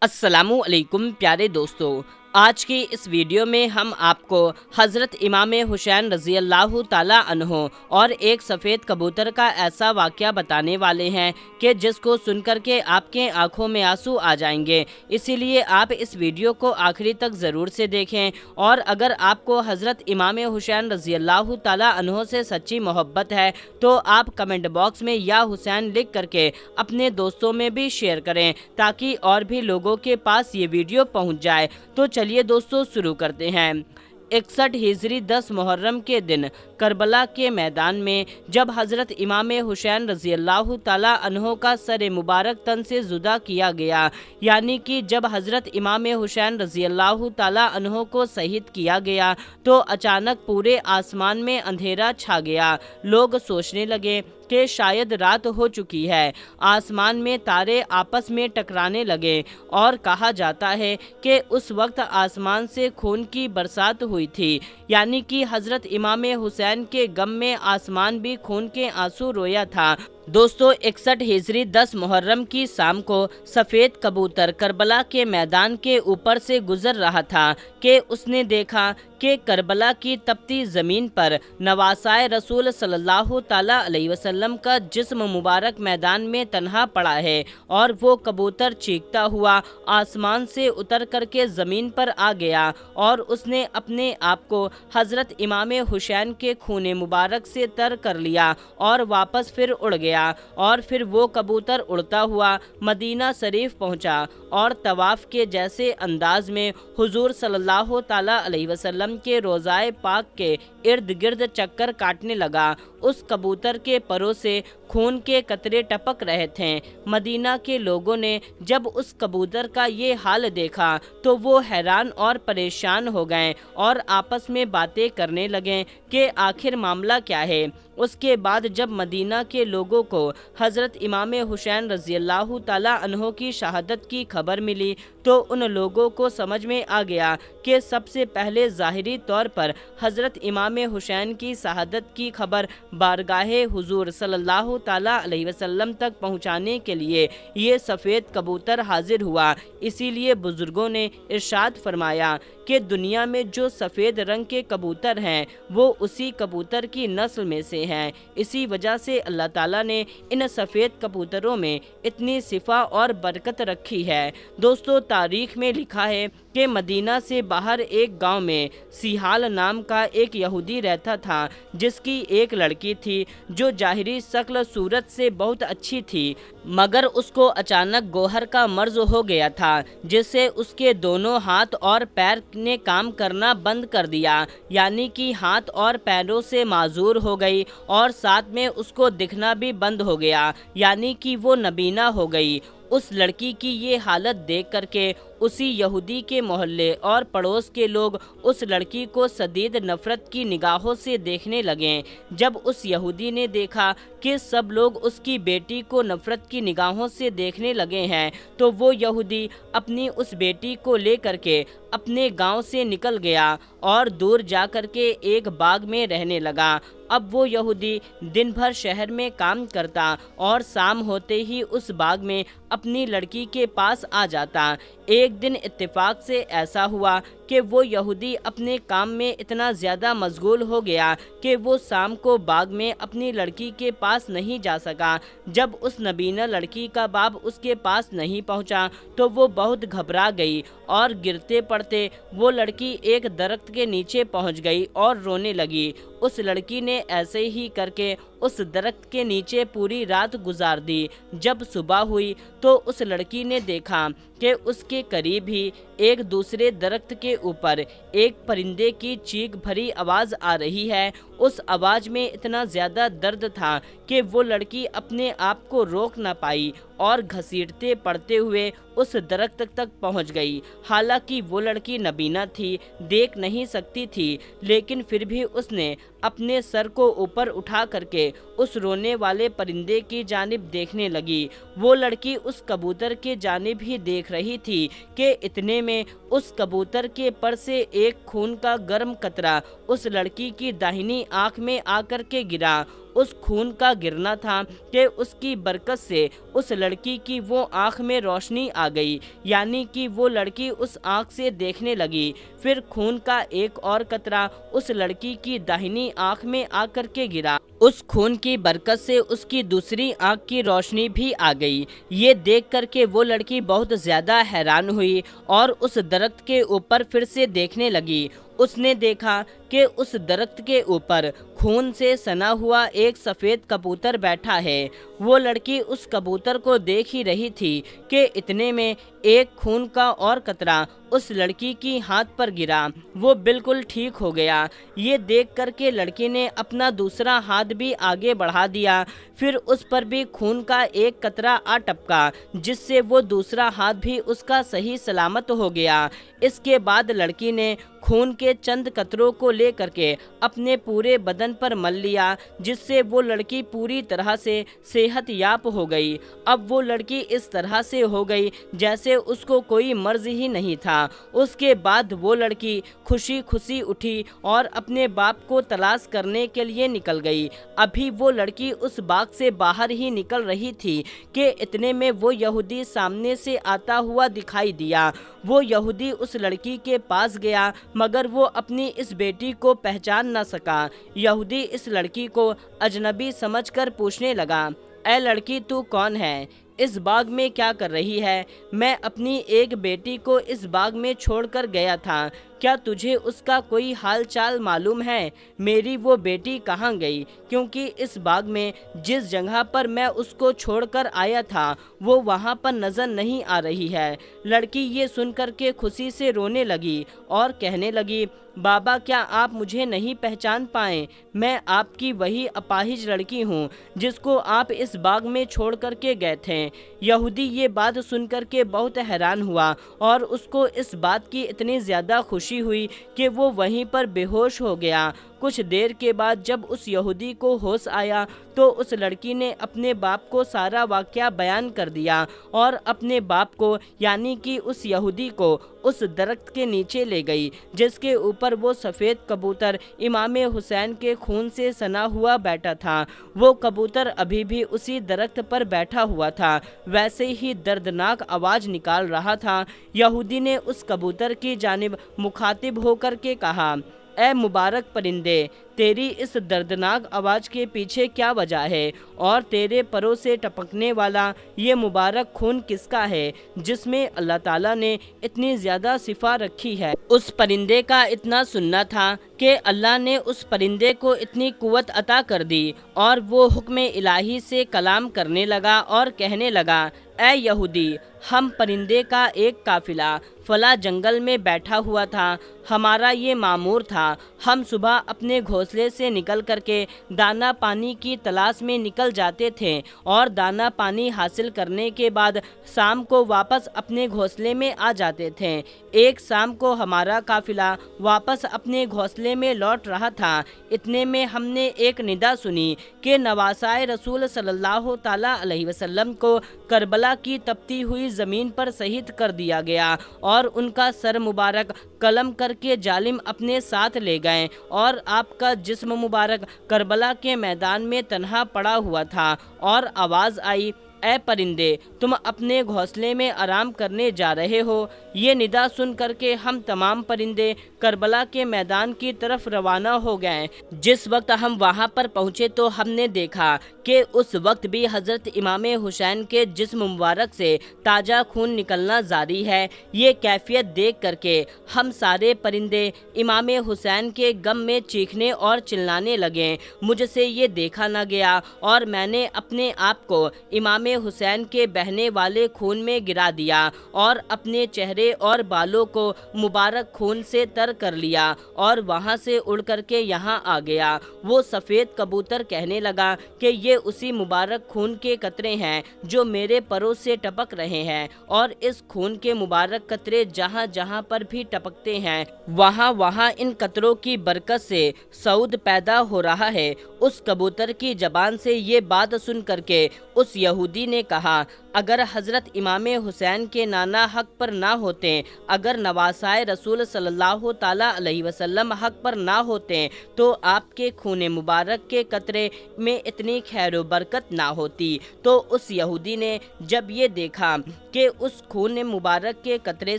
अस्सलामु अलैकुम प्यारे दोस्तों। आज की इस वीडियो में हम आपको हज़रत इमाम हुसैन रज़ी अल्लाह ताला अन्हो और एक सफ़ेद कबूतर का ऐसा वाक़या बताने वाले हैं कि जिसको सुनकर के आपके आंखों में आंसू आ जाएंगे। इसीलिए आप इस वीडियो को आखिरी तक ज़रूर से देखें। और अगर आपको हज़रत इमाम हुसैन रज़ी अल्लाह ताला अन्हो से सच्ची मोहब्बत है तो आप कमेंट बॉक्स में या हुसैन लिख करके अपने दोस्तों में भी शेयर करें ताकि और भी लोगों के पास ये वीडियो पहुंच जाए। तो चलिए दोस्तों शुरू करते हैं। 61 हिजरी 10 मुहर्रम के दिन करबला के मैदान में जब हज़रत इमाम हुसैन रज़ी अल्लाह ताला अन्हो का सर मुबारक तन से जुदा किया गया, यानी कि जब हज़रत इमाम हुसैन रज़ी अल्लाह ताला अन्हो को शहीद किया गया तो अचानक पूरे आसमान में अंधेरा छा गया। लोग सोचने लगे कि शायद रात हो चुकी है। आसमान में तारे आपस में टकराने लगे और कहा जाता है कि उस वक्त आसमान से खून की बरसात हुई थी, यानी कि हज़रत इमाम हुसैन के गम में आसमान भी खून के आंसू रोया था। दोस्तों 61 हिजरी 10 मुहर्रम की शाम को सफ़ेद कबूतर करबला के मैदान के ऊपर से गुजर रहा था कि उसने देखा कि करबला की तपती ज़मीन पर नवासाए रसूल सल्लल्लाहु ताला अलैहि वसल्लम का जिस्म मुबारक मैदान में तन्हा पड़ा है। और वो कबूतर चीखता हुआ आसमान से उतर करके ज़मीन पर आ गया और उसने अपने आप को हज़रत इमाम हुसैन के खून मुबारक से तर कर लिया और वापस फिर उड़ गया। और फिर वो कबूतर उड़ता हुआ मदीना शरीफ पहुंचा और तवाफ के जैसे अंदाज में हुजूर सल्लल्लाहु ताला अलैहि वसल्लम के रोज़ाए पाक के इर्द गिर्द चक्कर काटने लगा। उस कबूतर के परों से खून के कतरे टपक रहे थे। मदीना के लोगों ने जब उस कबूतर का ये हाल देखा तो वो हैरान और परेशान हो गए और आपस में बातें करने लगे कि आखिर मामला क्या है। उसके बाद जब मदीना के लोगों को हज़रत इमाम हुसैन रज़ी अल्लाह ताला अन्हो की शहादत की खबर मिली तो उन लोगों को समझ में आ गया कि सबसे पहले ज़ाहिरी तौर पर हज़रत इमाम हुसैन की शहादत की खबर बारगाहे हुजूर सल्लल्लाहु ताला अलैहि वसल्लम तक पहुंचाने के लिए ये सफ़ेद कबूतर हाजिर हुआ। इसीलिए बुज़ुर्गों ने इरशाद फरमाया कि दुनिया में जो सफ़ेद रंग के कबूतर हैं वो उसी कबूतर की नस्ल में से हैं। इसी वजह से अल्लाह ताला ने इन सफ़ेद कबूतरों में इतनी सिफा और बरकत रखी है। दोस्तों तारीख में लिखा है कि मदीना से बाहर एक गांव में सिहाल नाम का एक यहूदी रहता था जिसकी एक लड़की थी जो जाहिरी शक्ल सूरत से बहुत अच्छी थी, मगर उसको अचानक गोहर का मर्ज हो गया था जिससे उसके दोनों हाथ और पैर ने काम करना बंद कर दिया, यानी कि हाथ और पैरों से माजूर हो गई और साथ में उसको दिखना भी बंद हो गया, यानी कि वो नबीना हो गई। उस लड़की की ये हालत देख करके उसी यहूदी के मोहल्ले और पड़ोस के लोग उस लड़की को शदीद नफ़रत की निगाहों से देखने लगे। जब उस यहूदी ने देखा कि सब लोग उसकी बेटी को नफ़रत की निगाहों से देखने लगे हैं तो वो यहूदी अपनी उस बेटी को ले करके अपने गांव से निकल गया और दूर जा करके एक बाग में रहने लगा। अब वो यहूदी दिन भर शहर में काम करता और शाम होते ही उस बाग में अपनी लड़की के पास आ जाता। एक दिन इत्तेफाक से ऐसा हुआ कि वो यहूदी अपने काम में इतना ज़्यादा मशगूल हो गया कि वो शाम को बाग में अपनी लड़की के पास नहीं जा सका। जब उस नबीना लड़की का बाप उसके पास नहीं पहुंचा तो वो बहुत घबरा गई और गिरते पड़ते वो लड़की एक दरख्त के नीचे पहुंच गई और रोने लगी। उस लड़की ने ऐसे ही करके उस दरख्त के नीचे पूरी रात गुजार दी। जब सुबह हुई तो उस लड़की ने देखा कि उसके करीब ही एक दूसरे दरख्त के ऊपर एक परिंदे की चीख भरी आवाज़ आ रही है। उस आवाज़ में इतना ज़्यादा दर्द था कि वो लड़की अपने आप को रोक न पाई और घसीटते पड़ते हुए उस दरख्त तक पहुंच गई। हालांकि वो लड़की नबीना थी, देख नहीं सकती थी, लेकिन फिर भी उसने अपने सर को ऊपर उठा करके उस रोने वाले परिंदे की जानिब देखने लगी। वो लड़की उस कबूतर के जानिब ही देख रही थी कि इतने में उस कबूतर के पर से एक खून का गर्म कतरा उस लड़की की दाहिनी आंख में आकर के गिरा। اس خون کا گرنا تھا کہ اس کی برکت سے اس لڑکی کی وہ آنکھ میں روشنی آ گئی، یعنی کہ وہ لڑکی اس آنکھ سے دیکھنے لگی۔ پھر خون کا ایک اور قطرہ اس لڑکی کی داہنی آنکھ میں آ کر کے گرا۔ اس خون کی برکت سے اس کی دوسری آنکھ کی روشنی بھی آ گئی۔ یہ دیکھ کر کے وہ لڑکی بہت زیادہ حیران ہوئی اور اس درخت کے اوپر پھر سے دیکھنے لگی۔ اس نے دیکھا کہ اس درخت کے اوپر خون سے سنا ہوا ایک سفید کبوتر بیٹھا ہے۔ وہ لڑکی اس کبوتر کو دیکھ ہی رہی تھی کہ اتنے میں ایک خون کا اور قطرہ اس لڑکی کی ہاتھ پر گرا۔ وہ بالکل ٹھیک ہو گیا۔ یہ دیکھ کر کے لڑکی نے اپنا دوسرا ہاتھ بھی آگے بڑھا دیا، پھر اس پر بھی خون کا ایک قطرہ آ ٹپکا، جس سے وہ دوسرا ہاتھ بھی اس کا صحیح سلامت ہو گیا۔ اس کے بعد لڑکی نے خون کے چند قطروں کو لے کر کے اپنے پورے بدن پر مل لیا، جس سے وہ لڑکی پوری طرح سے صحت یاب ہو گئی۔ اب وہ لڑکی اس طرح سے ہو گئی جیسے اس کو کوئی مرض ہی نہیں تھا۔ اس کے بعد وہ لڑکی خوشی خوشی اٹھی اور اپنے باپ کو تلاش کرنے کے لیے نکل گئی۔ ابھی وہ لڑکی اس باغ سے باہر ہی نکل رہی تھی کہ اتنے میں وہ یہودی سامنے سے آتا ہوا دکھائی دیا۔ وہ یہودی اس لڑکی کے پاس گیا، مگر وہ اپنی اس بیٹی کو پہچان نہ سکا۔ یہودی اس لڑکی کو اجنبی سمجھ کر پوچھنے لگا، اے لڑکی، تو کون ہے؟ اس باغ میں کیا کر رہی ہے؟ میں اپنی ایک بیٹی کو اس باغ میں چھوڑ کر گیا تھا، کیا تجھے اس کا کوئی حال چال معلوم ہے؟ میری وہ بیٹی کہاں گئی؟ کیونکہ اس باغ میں جس جگہ پر میں اس کو چھوڑ کر آیا تھا وہ وہاں پر نظر نہیں آ رہی ہے۔ لڑکی یہ سن کر کے خوشی سے رونے لگی اور کہنے لگی، بابا، کیا آپ مجھے نہیں پہچان پائے؟ میں آپ کی وہی اپاہج لڑکی ہوں جس کو آپ اس باغ میں چھوڑ کر کے گئے تھے۔ یہودی یہ بات سن کر کے بہت حیران ہوا اور اس کو اس بات کی اتنی زیادہ خوشی ہوئی کہ وہ وہیں پر بے ہوش ہو گیا۔ کچھ دیر کے بعد جب اس یہودی کو ہوش آیا تو اس لڑکی نے اپنے باپ کو سارا واقعہ بیان کر دیا اور اپنے باپ کو یعنی کہ اس یہودی کو اس درخت کے نیچے لے گئی جس کے اوپر وہ سفید کبوتر امام حسین کے خون سے سنا ہوا بیٹھا تھا۔ وہ کبوتر ابھی بھی اسی درخت پر بیٹھا ہوا تھا، ویسے ہی دردناک آواز نکال رہا تھا۔ یہودی نے اس کبوتر کی جانب مخاطب ہو کر کے کہا، اے مبارک پرندے، تیری اس دردناک آواز کے پیچھے کیا وجہ ہے اور تیرے پروں سے ٹپکنے والا یہ مبارک خون کس کا ہے جس میں اللہ تعالیٰ نے اتنی زیادہ شفا رکھی ہے؟ اس پرندے کا اتنا سننا تھا کہ اللہ نے اس پرندے کو اتنی قوت عطا کر دی اور وہ حکم الہی سے کلام کرنے لگا اور کہنے لگا، اے یہودی، ہم پرندے کا ایک قافلہ فلاں جنگل میں بیٹھا ہوا تھا۔ ہمارا یہ معمور تھا، ہم صبح اپنے گھونسلے سے نکل کر کے دانا پانی کی تلاش میں نکل جاتے تھے اور دانا پانی حاصل کرنے کے بعد شام کو واپس اپنے گھونسلے میں آ جاتے تھے۔ ایک شام کو ہمارا قافلہ واپس اپنے گھونسلے میں لوٹ رہا تھا، اتنے میں ہم نے ایک ندا سنی کہ نواسائے رسول صلی اللہ تعالیٰ علیہ وسلم کو کربلا کی تپتی ہوئی زمین پر شہید کر دیا گیا اور ان کا سر مبارک قلم کر کے ظالم اپنے ساتھ لے گئے اور آپ کا جسم مبارک کربلا کے میدان میں تنہا پڑا ہوا تھا۔ اور آواز آئی، اے پرندے، تم اپنے گھونسلے میں آرام کرنے جا رہے ہو؟ یہ ندا سن کر کے ہم تمام پرندے کربلا کے میدان کی طرف روانہ ہو گئے۔ جس وقت ہم وہاں پر پہنچے تو ہم نے دیکھا کہ اس وقت بھی حضرت امام حسین کے جسم مبارک سے تازہ خون نکلنا جاری ہے۔ یہ کیفیت دیکھ کر کے ہم سارے پرندے امام حسین کے غم میں چیخنے اور چلانے لگے۔ مجھ سے یہ دیکھا نہ گیا اور میں نے اپنے آپ کو امام حسین کے بہنے والے خون میں گرا دیا اور اپنے چہرے اور بالوں کو مبارک خون سے تر کر لیا اور وہاں سے اڑ کر کے یہاں آ گیا۔ وہ سفید کبوتر کہنے لگا کہ یہ उसी मुबारक खून के कतरे हैं जो मेरे परों से टपक रहे हैं, और इस खून के मुबारक कतरे जहाँ जहाँ पर भी टपकते हैं वहाँ वहाँ इन कतरों की बरकत से सऊद पैदा हो रहा है। उस कबूतर की जबान से ये बात सुन करके उस यहूदी ने कहा, अगर हज़रत इमाम हुसैन के नाना हक पर ना होते, अगर नवासाए रसूल सल्लल्लाहु ताला अलैहि वसल्लम हक पर ना होते, तो आपके खून मुबारक के कतरे में इतनी खैर बरकत ना होती। तो उस यहूदी ने जब ये देखा कि उस खून मुबारक के कतरे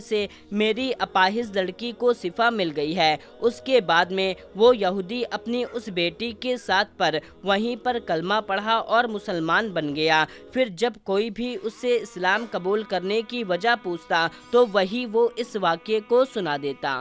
से मेरी अपाहिज लड़की को शिफा मिल गई है, उसके बाद में वो यहूदी अपनी उस बेटी के साथ पर वहीं पर कलमा पढ़ा और मुसलमान बन गया। फिर जब कोई भी उससे इस्लाम कबूल करने की वजह पूछता तो वही वो इस वाक़ये को सुना देता।